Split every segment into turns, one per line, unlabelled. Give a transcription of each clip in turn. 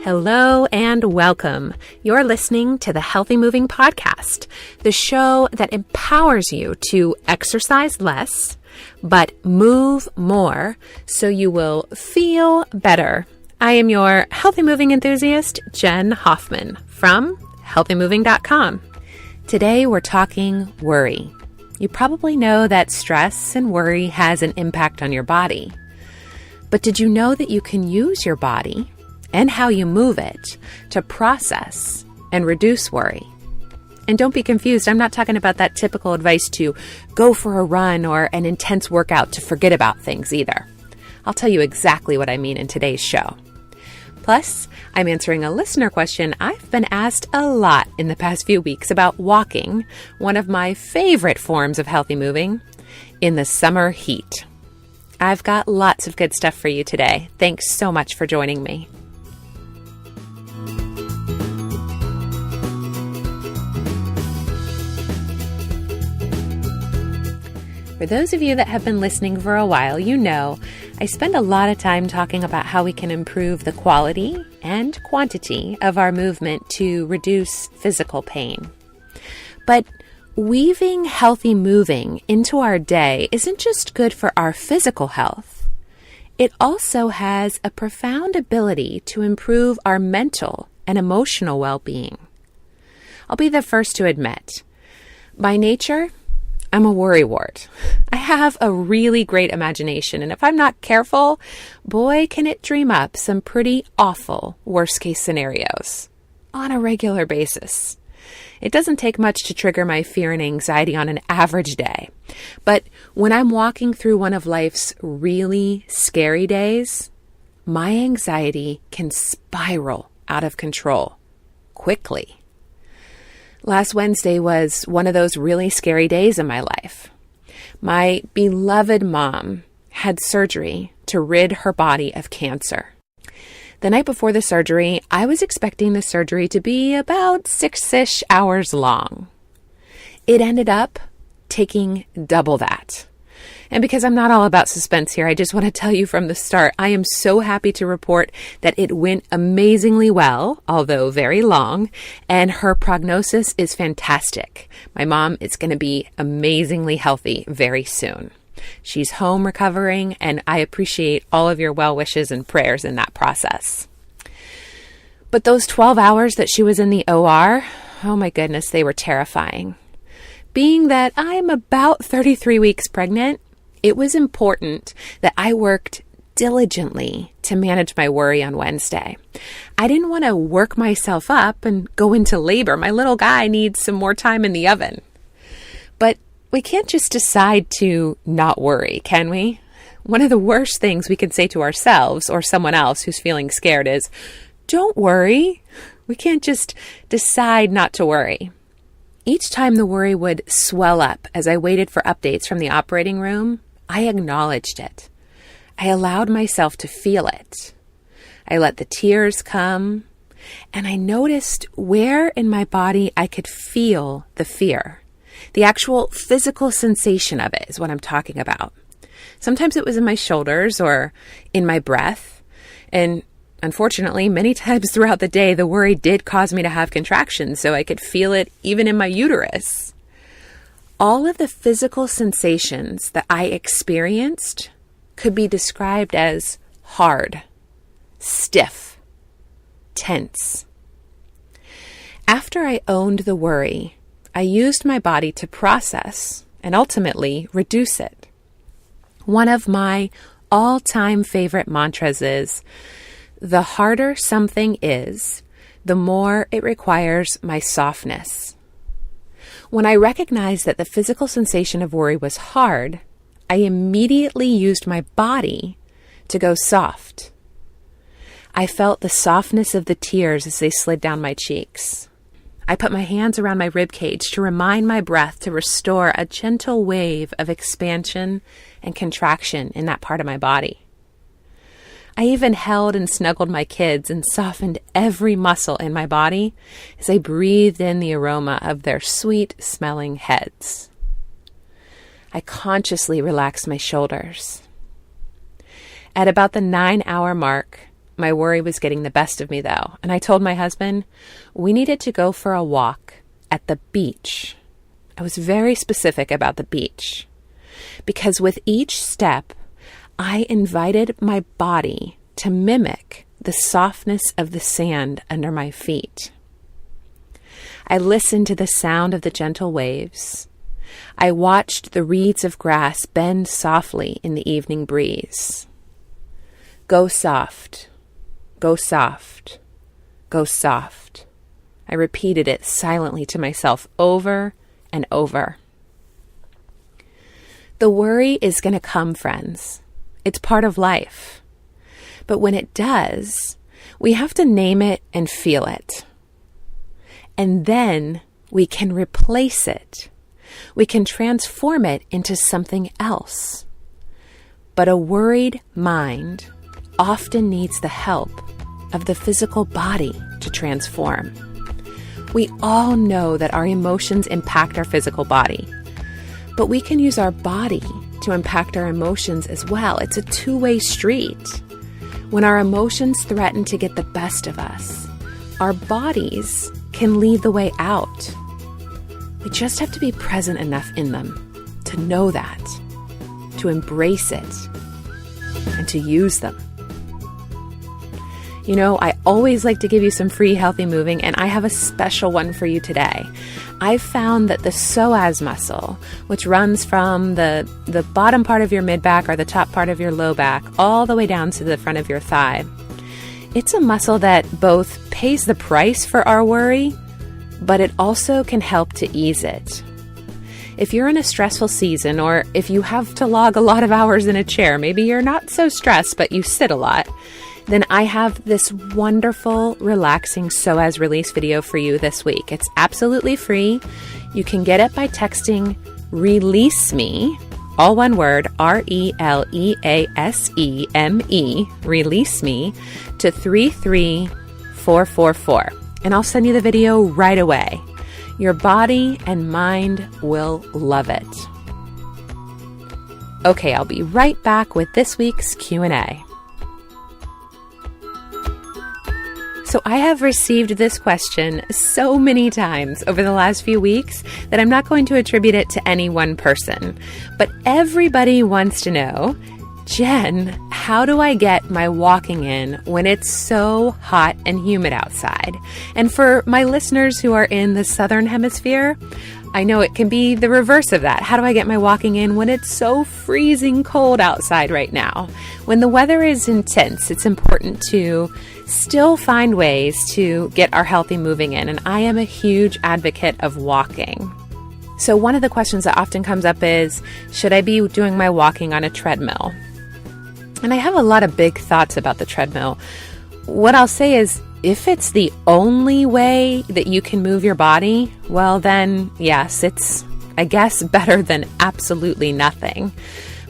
Hello and welcome. You're listening to the Healthy Moving Podcast, the show that empowers you to exercise less, but move more so you will feel better. I am your healthy moving enthusiast, Jen Hoffman from healthymoving.com. Today we're talking worry. You probably know that stress and worry has an impact on your body. But did you know that you can use your body and how you move it to process and reduce worry? And don't be confused, I'm not talking about that typical advice to go for a run or an intense workout to forget about things either. I'll tell you exactly what I mean in today's show. Plus, I'm answering a listener question I've been asked a lot in the past few weeks about walking, one of my favorite forms of healthy moving, in the summer heat. I've got lots of good stuff for you today. Thanks so much for joining me. For those of you that have been listening for a while, you know I spend a lot of time talking about how we can improve the quality and quantity of our movement to reduce physical pain. But weaving healthy moving into our day isn't just good for our physical health. It also has a profound ability to improve our mental and emotional well-being. I'll be the first to admit, by nature, I'm a worrywart. I have a really great imagination, and if I'm not careful, boy, can it dream up some pretty awful worst-case scenarios on a regular basis. It doesn't take much to trigger my fear and anxiety on an average day, but when I'm walking through one of life's really scary days, my anxiety can spiral out of control quickly. Last Wednesday was one of those really scary days in my life. My beloved mom had surgery to rid her body of cancer. The night before the surgery, I was expecting the surgery to be about 6-ish hours long. It ended up taking double that. And because I'm not all about suspense here, I just want to tell you from the start, I am so happy to report that it went amazingly well, although very long, and her prognosis is fantastic. My mom is going to be amazingly healthy very soon. She's home recovering, and I appreciate all of your well wishes and prayers in that process. But those 12 hours that she was in the OR, oh my goodness, they were terrifying. Being that I'm about 33 weeks pregnant, it was important that I worked diligently to manage my worry on Wednesday. I didn't want to work myself up and go into labor. My little guy needs some more time in the oven. But we can't just decide to not worry, can we? One of the worst things we can say to ourselves or someone else who's feeling scared is, don't worry. We can't just decide not to worry. Each time the worry would swell up as I waited for updates from the operating room, I acknowledged it. I allowed myself to feel it. I let the tears come, and I noticed where in my body I could feel the fear. The actual physical sensation of it is what I'm talking about. Sometimes it was in my shoulders or in my breath, and unfortunately, many times throughout the day, the worry did cause me to have contractions, so I could feel it even in my uterus. All of the physical sensations that I experienced could be described as hard, stiff, tense. After I owned the worry, I used my body to process and ultimately reduce it. One of my all-time favorite mantras is, the harder something is, the more it requires my softness. When I recognized that the physical sensation of worry was hard, I immediately used my body to go soft. I felt the softness of the tears as they slid down my cheeks. I put my hands around my rib cage to remind my breath to restore a gentle wave of expansion and contraction in that part of my body. I even held and snuggled my kids and softened every muscle in my body as I breathed in the aroma of their sweet-smelling heads. I consciously relaxed my shoulders. At about the 9-hour mark, my worry was getting the best of me, though, and I told my husband we needed to go for a walk at the beach. I was very specific about the beach because with each step, I invited my body to mimic the softness of the sand under my feet. I listened to the sound of the gentle waves. I watched the reeds of grass bend softly in the evening breeze. Go soft, go soft, go soft. I repeated it silently to myself over and over. The worry is going to come, friends. It's part of life. But when it does, we have to name it and feel it. And then we can replace it. We can transform it into something else. But a worried mind often needs the help of the physical body to transform. We all know that our emotions impact our physical body, but we can use our body to impact our emotions as well. It's a two-way street. When our emotions threaten to get the best of us, our bodies can lead the way out. We just have to be present enough in them to know that, to embrace it, and to use them. You know, I always like to give you some free healthy moving, and I have a special one for you today. I've found that the psoas muscle, which runs from the bottom part of your mid-back or the top part of your low back, all the way down to the front of your thigh, it's a muscle that both pays the price for our worry, but it also can help to ease it. If you're in a stressful season, or if you have to log a lot of hours in a chair, maybe you're not so stressed, but you sit a lot, then I have this wonderful, relaxing psoas release video for you this week. It's absolutely free. You can get it by texting RELEASE ME, all one word, RELEASEME, release me, to 33444. And I'll send you the video right away. Your body and mind will love it. Okay, I'll be right back with this week's Q&A. So I have received this question so many times over the last few weeks that I'm not going to attribute it to any one person. But everybody wants to know, Jen, how do I get my walking in when it's so hot and humid outside? And for my listeners who are in the southern hemisphere, I know it can be the reverse of that. How do I get my walking in when it's so freezing cold outside right now? When the weather is intense, it's important to still find ways to get our healthy moving in. And I am a huge advocate of walking. So one of the questions that often comes up is, should I be doing my walking on a treadmill? And I have a lot of big thoughts about the treadmill. What I'll say is, if it's the only way that you can move your body, well then, yes, it's, I guess, better than absolutely nothing.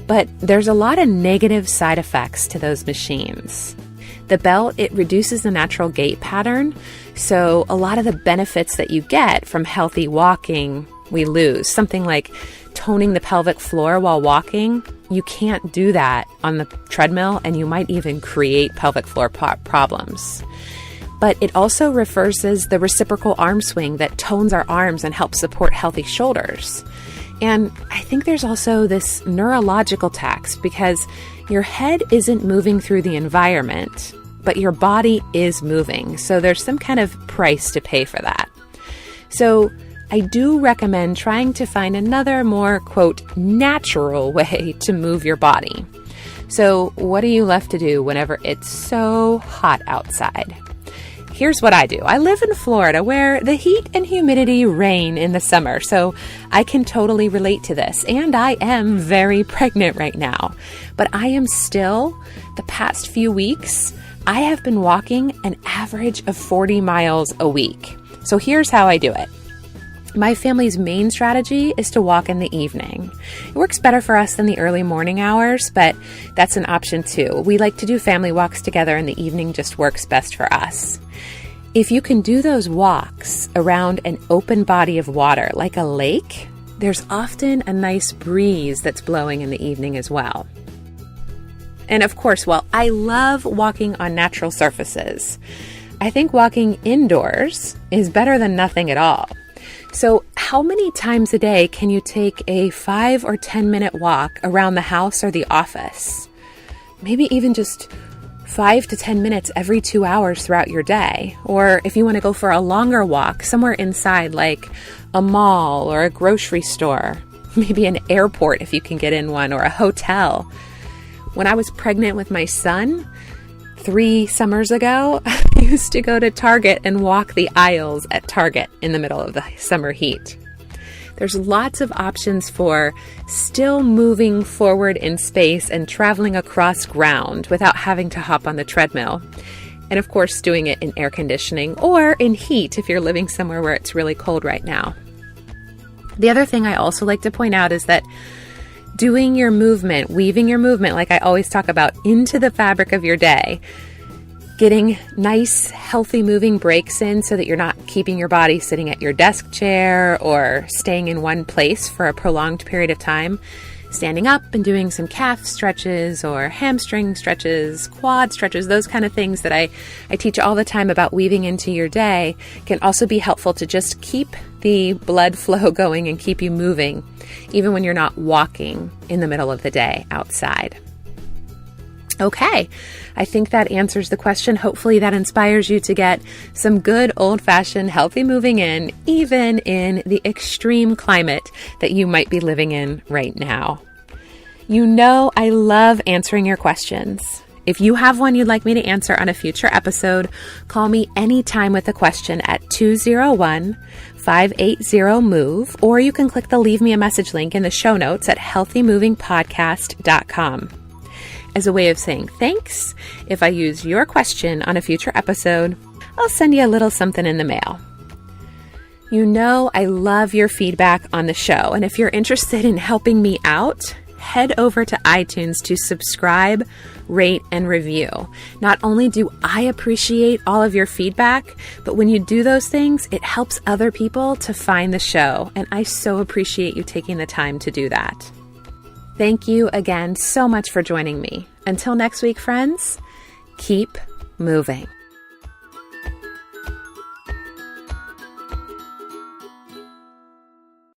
But there's a lot of negative side effects to those machines. The belt, it reduces the natural gait pattern, so a lot of the benefits that you get from healthy walking, we lose. Something like toning the pelvic floor while walking, you can't do that on the treadmill, and you might even create pelvic floor problems. But it also reverses the reciprocal arm swing that tones our arms and helps support healthy shoulders. And I think there's also this neurological tax because your head isn't moving through the environment, but your body is moving. So there's some kind of price to pay for that. So I do recommend trying to find another more, quote, natural way to move your body. So what are you left to do whenever it's so hot outside? Here's what I do. I live in Florida where the heat and humidity reign in the summer, so I can totally relate to this. And I am very pregnant right now. But I am still, the past few weeks, I have been walking an average of 40 miles a week. So here's how I do it. My family's main strategy is to walk in the evening. It works better for us than the early morning hours, but that's an option too. We like to do family walks together, and the evening just works best for us. If you can do those walks around an open body of water, like a lake, there's often a nice breeze that's blowing in the evening as well. And of course, while I love walking on natural surfaces, I think walking indoors is better than nothing at all. So how many times a day can you take a 5 or 10 minute walk around the house or the office? Maybe even just 5 to 10 minutes every 2 hours throughout your day. Or if you want to go for a longer walk somewhere inside, like a mall or a grocery store, maybe an airport if you can get in one, or a hotel. When I was pregnant with my son 3 summers ago, I used to go to Target and walk the aisles at Target in the middle of the summer heat. There's lots of options for still moving forward in space and traveling across ground without having to hop on the treadmill. And of course, doing it in air conditioning or in heat if you're living somewhere where it's really cold right now. The other thing I also like to point out is that doing your movement, weaving your movement, like I always talk about, into the fabric of your day, getting nice, healthy moving breaks in so that you're not keeping your body sitting at your desk chair or staying in one place for a prolonged period of time. Standing up and doing some calf stretches or hamstring stretches, quad stretches, those kind of things that I teach all the time about weaving into your day can also be helpful to just keep the blood flow going and keep you moving, even when you're not walking in the middle of the day outside. Okay, I think that answers the question. Hopefully that inspires you to get some good old-fashioned healthy moving in, even in the extreme climate that you might be living in right now. You know I love answering your questions. If you have one you'd like me to answer on a future episode, call me anytime with a question at 201-580-MOVE, or you can click the Leave Me a Message link in the show notes at healthymovingpodcast.com. As a way of saying thanks, if I use your question on a future episode, I'll send you a little something in the mail. You know I love your feedback on the show, and if you're interested in helping me out, head over to iTunes to subscribe, rate, and review. Not only do I appreciate all of your feedback, but when you do those things, it helps other people to find the show, and I so appreciate you taking the time to do that. Thank you again so much for joining me. Until next week, friends, keep moving.